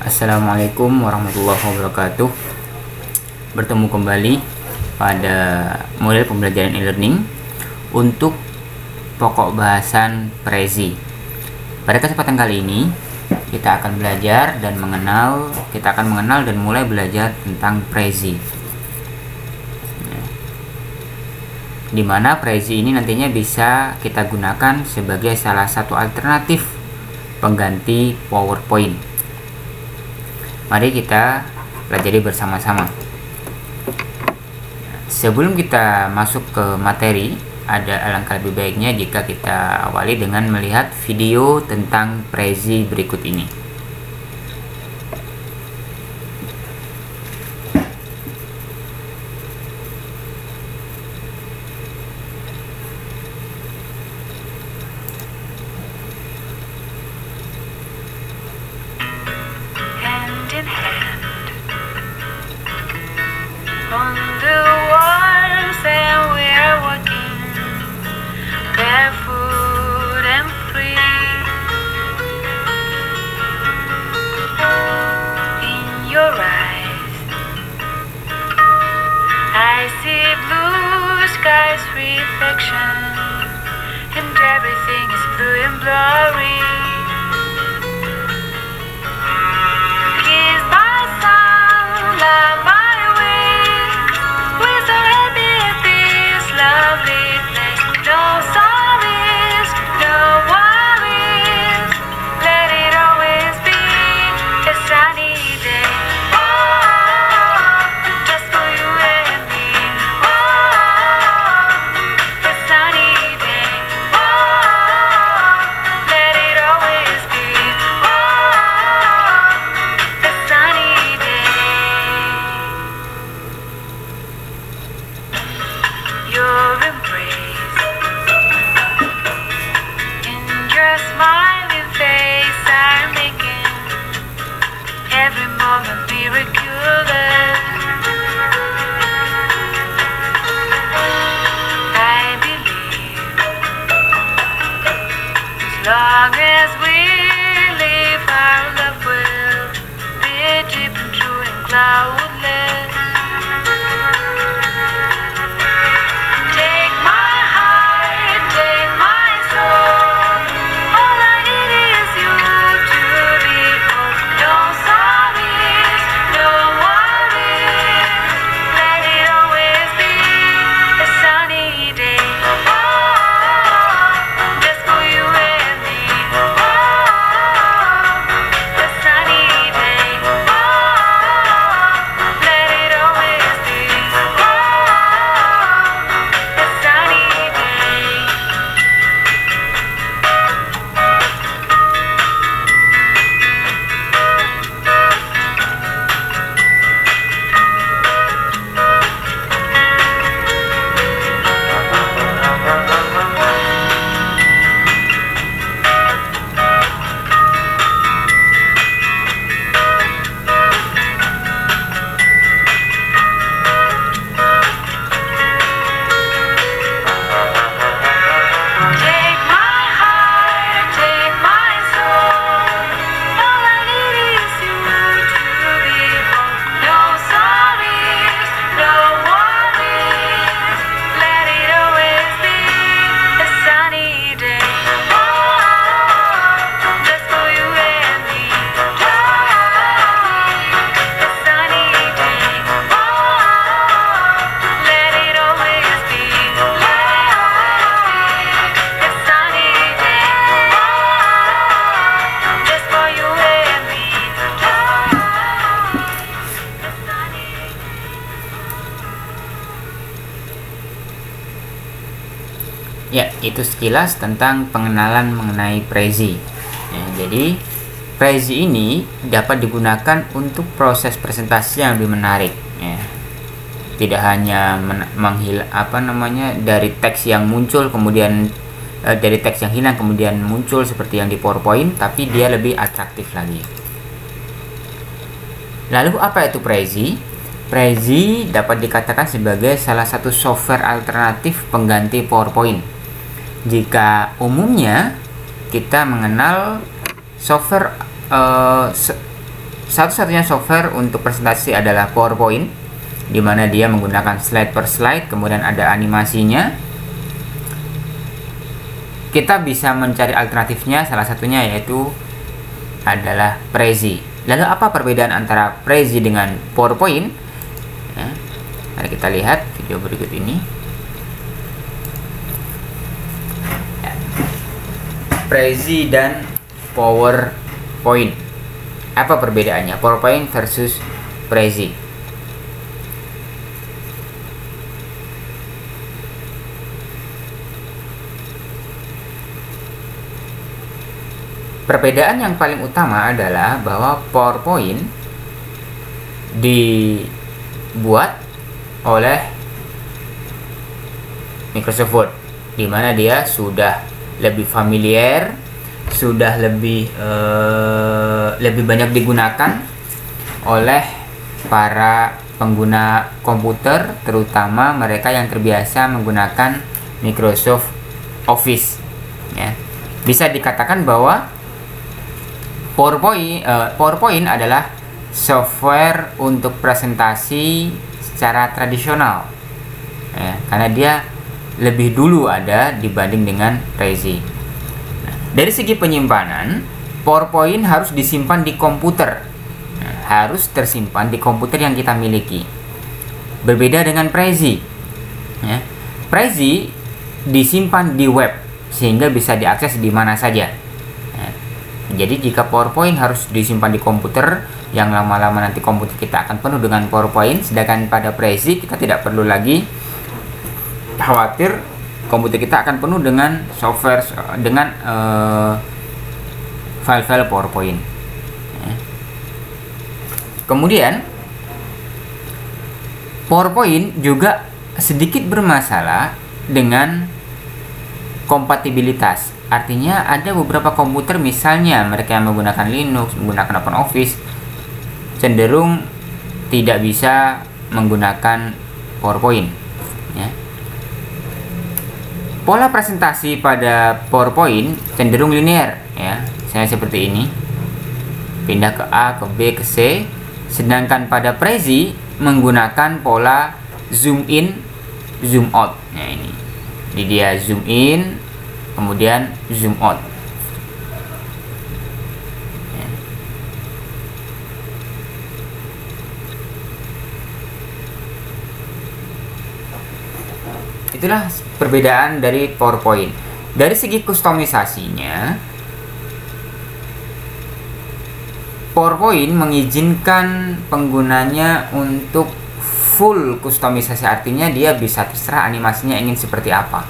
Assalamualaikum warahmatullahi wabarakatuh. Bertemu kembali pada model pembelajaran e-learning untuk pokok bahasan Prezi. Pada kesempatan kali ini kita akan belajar dan mengenal dan mulai belajar tentang Prezi. Di mana Prezi ini nantinya bisa kita gunakan sebagai salah satu alternatif pengganti PowerPoint. Mari kita pelajari bersama-sama. Sebelum kita masuk ke materi, ada alangkah lebih baiknya jika kita awali dengan melihat video tentang Prezi berikut ini. On the walls and we're walking barefoot and free. In your eyes I see blue skies reflection, and everything is blue and blurry. Kissed by sun, loved by long as we live, our love will be deep and true and cloudless. Take my heart, take my soul. All I need is you to be home. No sorries, no worries. Let it always be a sunny day. Ya, itu sekilas tentang pengenalan mengenai Prezi. Ya, jadi Prezi ini dapat digunakan untuk proses presentasi yang lebih menarik. Ya. Tidak hanya dari teks yang muncul kemudian dari teks yang hilang kemudian muncul seperti yang di PowerPoint, tapi dia lebih atraktif lagi. Lalu apa itu Prezi? Prezi dapat dikatakan sebagai salah satu software alternatif pengganti PowerPoint. Jika umumnya kita mengenal software satu-satunya software untuk presentasi adalah PowerPoint, di mana dia menggunakan slide per slide, kemudian ada animasinya. Kita bisa mencari alternatifnya, salah satunya yaitu adalah Prezi. Lalu apa perbedaan antara Prezi dengan PowerPoint? Ya, mari kita lihat video berikut ini. Ya. Prezi dan PowerPoint. Apa perbedaannya PowerPoint versus Prezi? Perbedaan yang paling utama adalah bahwa PowerPoint dibuat oleh Microsoft Word, di mana dia sudah lebih familiar, sudah lebih banyak digunakan oleh para pengguna komputer, terutama mereka yang terbiasa menggunakan Microsoft Office. Ya. Bisa dikatakan bahwa PowerPoint adalah software untuk presentasi secara tradisional, ya, karena dia lebih dulu ada dibanding dengan Prezi. Nah, dari segi penyimpanan, PowerPoint harus disimpan di komputer, harus tersimpan di komputer yang kita miliki. Berbeda dengan Prezi, ya. Prezi disimpan di web sehingga bisa diakses di mana saja. Jadi jika PowerPoint harus disimpan di komputer, yang lama-lama nanti komputer kita akan penuh dengan PowerPoint, sedangkan pada Prezi kita tidak perlu lagi khawatir komputer kita akan penuh dengan software, dengan file-file PowerPoint. Kemudian PowerPoint juga sedikit bermasalah dengan kompatibilitas. Artinya ada beberapa komputer, misalnya mereka yang menggunakan Linux, menggunakan OpenOffice, cenderung tidak bisa menggunakan PowerPoint. Ya. Pola presentasi pada PowerPoint cenderung linear, ya, misalnya seperti ini, pindah ke A, ke B, ke C. Sedangkan pada Prezi menggunakan pola zoom in, zoom out. Nah ini, jadi dia zoom in, kemudian zoom out. Ya. Itulah perbedaan dari PowerPoint. Dari segi kustomisasinya, PowerPoint mengizinkan penggunanya untuk full kustomisasi, artinya dia bisa terserah animasinya ingin seperti apa.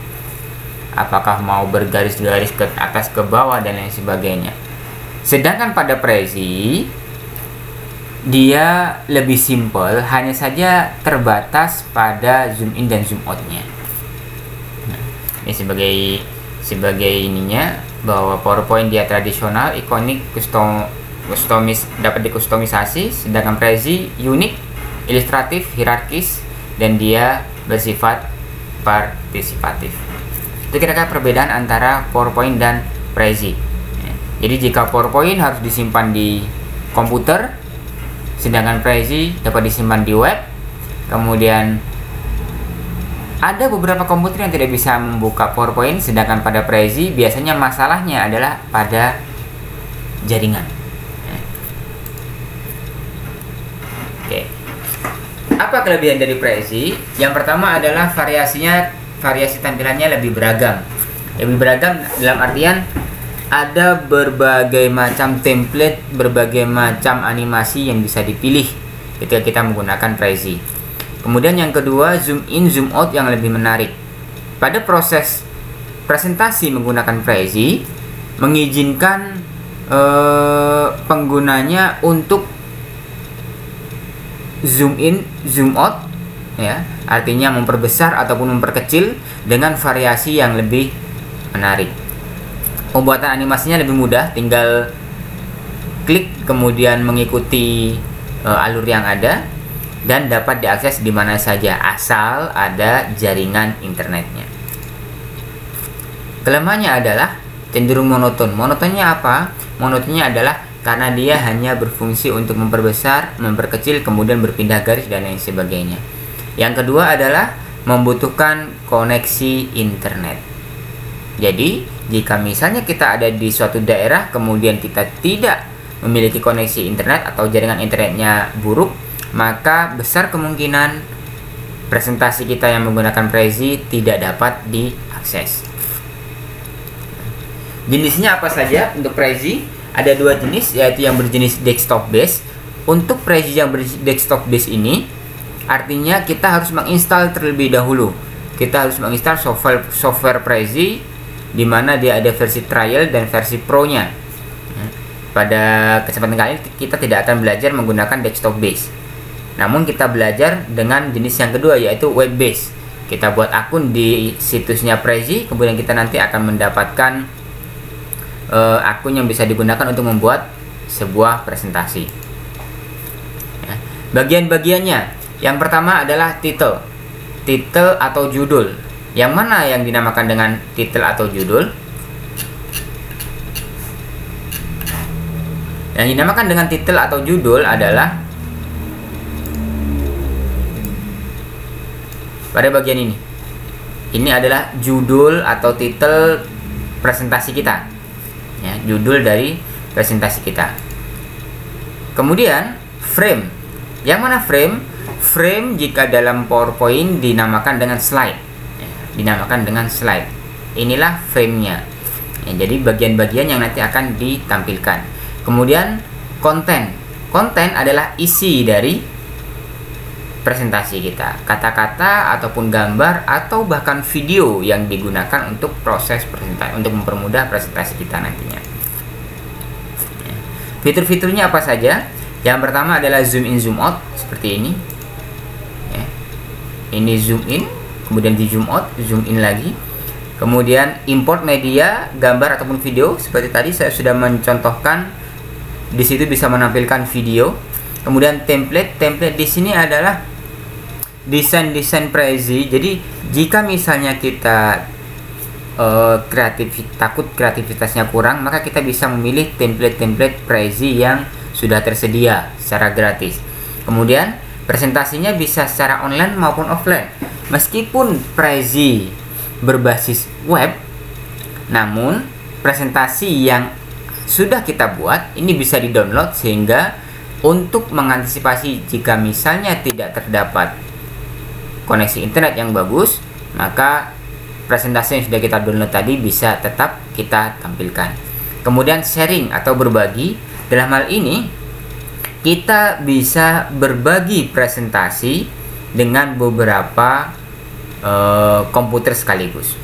Apakah mau bergaris-garis ke atas ke bawah dan lain sebagainya. Sedangkan pada Prezi dia lebih simple, hanya saja terbatas pada zoom in dan zoom out-nya. Nah, ini sebagai ininya, bahwa PowerPoint dia tradisional, ikonik, dapat dikustomisasi, sedangkan Prezi unik, ilustratif, hierarkis, dan dia bersifat partisipatif. Itu kira-kira perbedaan antara PowerPoint dan Prezi. Jadi jika PowerPoint harus disimpan di komputer, sedangkan Prezi dapat disimpan di web. Kemudian ada beberapa komputer yang tidak bisa membuka PowerPoint, sedangkan pada Prezi biasanya masalahnya adalah pada jaringan. Oke. Apa kelebihan dari Prezi? Yang pertama adalah variasi tampilannya lebih beragam. Lebih beragam dalam artian ada berbagai macam template, berbagai macam animasi yang bisa dipilih ketika kita menggunakan Prezi. Kemudian yang kedua, zoom in, zoom out yang lebih menarik. Pada proses presentasi menggunakan Prezi mengizinkan penggunanya untuk zoom in, zoom out, ya, artinya memperbesar ataupun memperkecil dengan variasi yang lebih menarik. Pembuatan animasinya lebih mudah, tinggal klik kemudian mengikuti alur yang ada dan dapat diakses di mana saja asal ada jaringan internetnya. Kelemahannya adalah cenderung monoton. Monotonnya apa? Monotonnya adalah karena dia hanya berfungsi untuk memperbesar, memperkecil, kemudian berpindah garis dan lain sebagainya. Yang kedua adalah membutuhkan koneksi internet. Jadi jika misalnya kita ada di suatu daerah kemudian kita tidak memiliki koneksi internet atau jaringan internetnya buruk, maka besar kemungkinan presentasi kita yang menggunakan Prezi tidak dapat diakses. Jenisnya apa saja untuk Prezi? Ada dua jenis, yaitu yang berjenis desktop base. Untuk Prezi yang berjenis desktop base ini, artinya kita harus menginstal terlebih dahulu. Kita harus menginstal software Prezi, di mana dia ada versi trial dan versi pro-nya. Pada kesempatan kali ini kita tidak akan belajar menggunakan desktop base. Namun kita belajar dengan jenis yang kedua, yaitu web base. Kita buat akun di situsnya Prezi, kemudian kita nanti akan mendapatkan akun yang bisa digunakan untuk membuat sebuah presentasi. Bagian-bagiannya, yang pertama adalah title atau judul. Yang mana yang dinamakan dengan title atau judul? Yang dinamakan dengan title atau judul adalah pada bagian ini. Ini adalah judul atau title presentasi kita, ya, judul dari presentasi kita. Kemudian frame. Yang mana frame? Frame jika dalam PowerPoint dinamakan dengan slide, ya, dinamakan dengan slide. Inilah frame-nya, ya, jadi bagian-bagian yang nanti akan ditampilkan. Kemudian konten. Konten adalah isi dari presentasi kita, kata-kata ataupun gambar atau bahkan video yang digunakan untuk proses presentasi, untuk mempermudah presentasi kita nantinya. Fitur-fiturnya apa saja? Yang pertama adalah zoom in zoom out seperti ini. Ini zoom in, kemudian di zoom out, zoom in lagi. Kemudian import media, gambar ataupun video seperti tadi saya sudah mencontohkan. Di situ bisa menampilkan video. Kemudian template di sini adalah desain Prezi. Jadi jika misalnya kita takut kreativitasnya kurang, maka kita bisa memilih template Prezi yang sudah tersedia secara gratis. Kemudian presentasinya bisa secara online maupun offline. Meskipun Prezi berbasis web, namun presentasi yang sudah kita buat ini bisa di-download, sehingga untuk mengantisipasi jika misalnya tidak terdapat koneksi internet yang bagus, maka presentasi yang sudah kita download tadi bisa tetap kita tampilkan. Kemudian sharing atau berbagi. Dalam hal ini kita bisa berbagi presentasi dengan beberapa komputer sekaligus.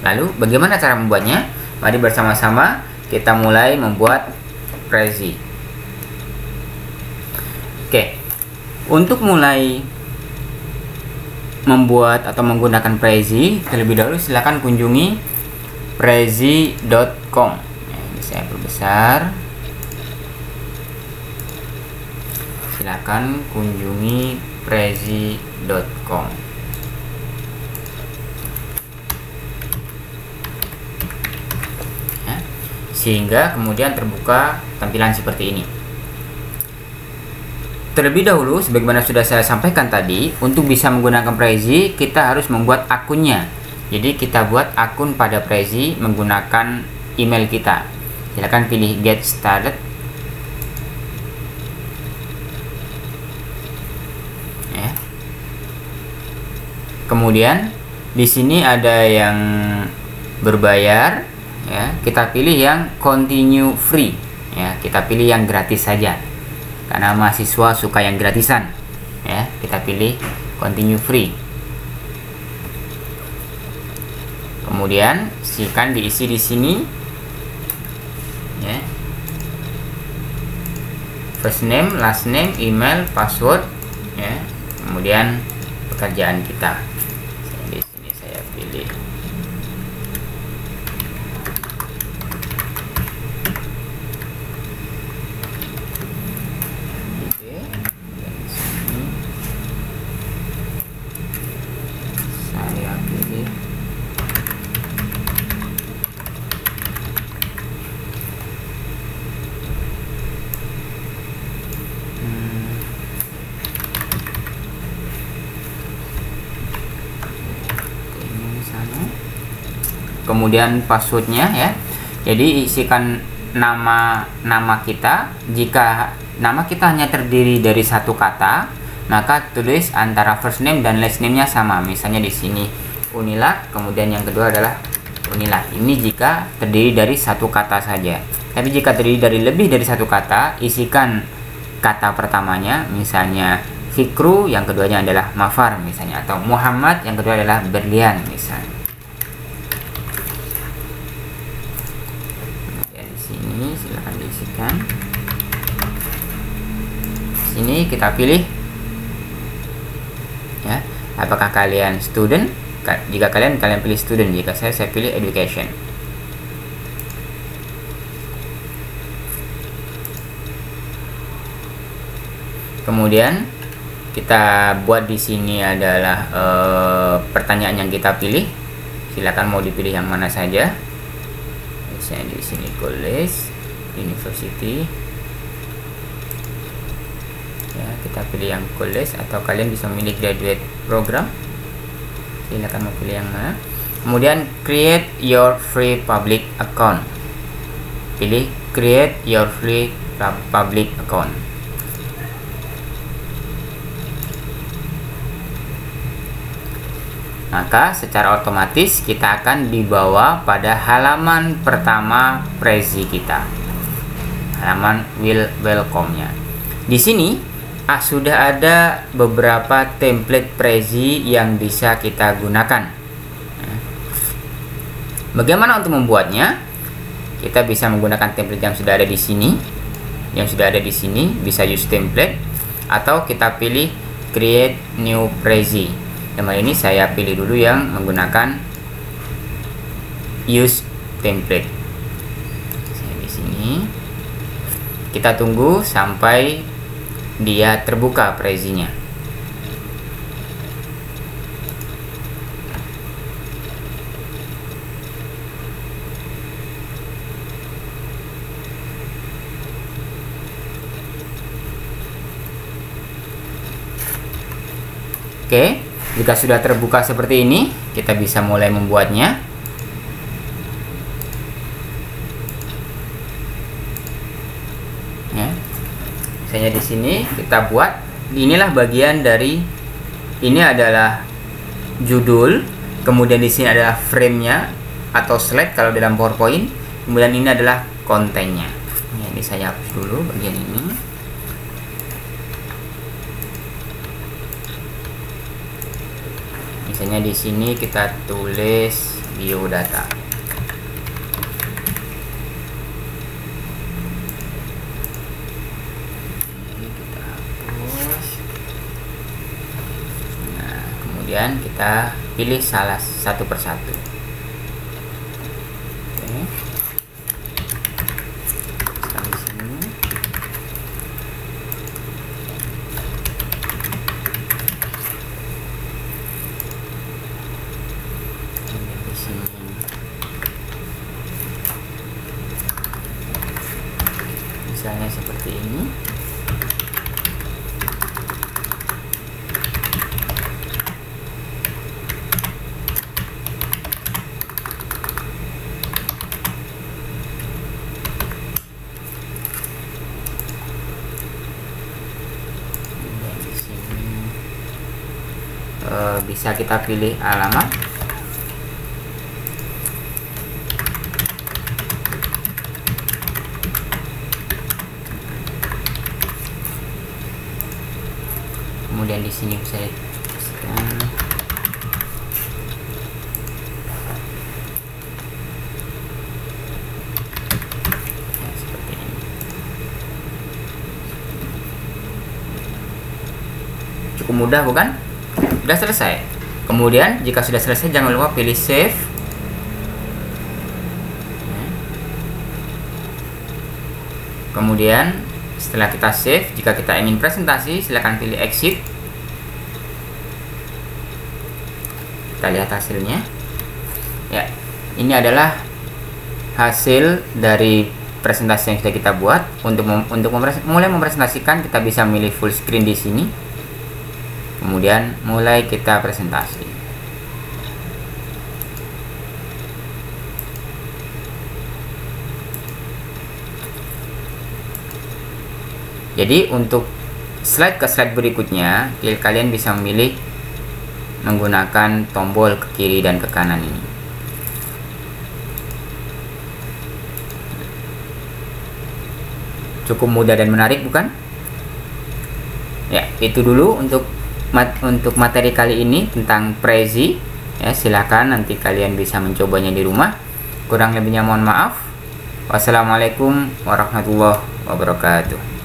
Lalu bagaimana cara membuatnya? Mari bersama-sama kita mulai membuat Prezi. Oke. Untuk mulai membuat atau menggunakan Prezi, terlebih dahulu silakan kunjungi prezi.com. Ini saya perbesar. Silakan kunjungi prezi.com. Ya, sehingga kemudian terbuka tampilan seperti ini. Terlebih dahulu, sebagaimana sudah saya sampaikan tadi, untuk bisa menggunakan Prezi, kita harus membuat akunnya. Jadi kita buat akun pada Prezi menggunakan email kita. Silakan pilih Get Started. Ya. Kemudian di sini ada yang berbayar. Ya, kita pilih yang Continue Free. Ya, kita pilih yang gratis saja. Karena mahasiswa suka yang gratisan, ya, kita pilih Continue Free. Kemudian silakan diisi di sini, ya, first name, last name, email, password, ya, kemudian pekerjaan kita. Di sini saya pilih kemudian passwordnya ya. Jadi isikan nama kita. Jika nama kita hanya terdiri dari satu kata, maka tulis antara first name dan last name-nya sama. Misalnya di sini Unilag, kemudian yang kedua adalah Unilag. Ini jika terdiri dari satu kata saja. Tapi jika terdiri dari lebih dari satu kata, isikan kata pertamanya, misalnya Fikru, yang keduanya adalah Mafar misalnya, atau Muhammad, yang kedua adalah Berlian misalnya. Di sini silahkan diisikan. Sini kita pilih ya, apakah kalian student. Jika kalian pilih student, jika saya pilih education. Kemudian kita buat di sini adalah pertanyaan yang kita pilih. Silakan mau dipilih yang mana saja. Misalnya di sini college, university. Ya, kita pilih yang college, atau kalian bisa memilih graduate program. Silakan mau pilih yang mana. Kemudian create your free public account. Pilih create your free public account. Maka secara otomatis kita akan dibawa pada halaman pertama Prezi kita. Halaman welcome-nya. Di sini sudah ada beberapa template Prezi yang bisa kita gunakan. Bagaimana untuk membuatnya? Kita bisa menggunakan template yang sudah ada di sini. Bisa use template, atau kita pilih create new Prezi. Yang ini saya pilih dulu yang menggunakan use template. Di sini kita tunggu sampai dia terbuka Prezinya. Oke, jika sudah terbuka seperti ini, kita bisa mulai membuatnya. Ya. Misalnya di sini kita buat, inilah bagian dari, ini adalah judul, kemudian di sini adalah frame-nya atau slide kalau dalam PowerPoint, kemudian ini adalah kontennya. Ya, ini saya hapus dulu bagian ini. Misalnya di sini kita tulis biodata. Kemudian kita pilih salah satu persatu. Oke. Di sini. Di sini. Misalnya seperti ini. Bisa kita pilih alamat. Kemudian di sini saya kasihkan ya, seperti ini. Cukup mudah bukan? Sudah selesai. Kemudian jika sudah selesai, jangan lupa pilih save. Kemudian setelah kita save, jika kita ingin presentasi, silakan pilih exit. Kita lihat hasilnya. Ya, ini adalah hasil dari presentasi yang sudah kita buat. Untuk mulai mempresentasikan, kita bisa memilih full screen di sini. Kemudian mulai kita presentasi. Jadi untuk slide ke slide berikutnya, kalian bisa memilih menggunakan tombol ke kiri dan ke kanan ini. Cukup mudah dan menarik, bukan? Ya, itu dulu untuk materi kali ini tentang Prezi. Ya, silakan nanti kalian bisa mencobanya di rumah. Kurang lebihnya mohon maaf. Wassalamualaikum warahmatullahi wabarakatuh.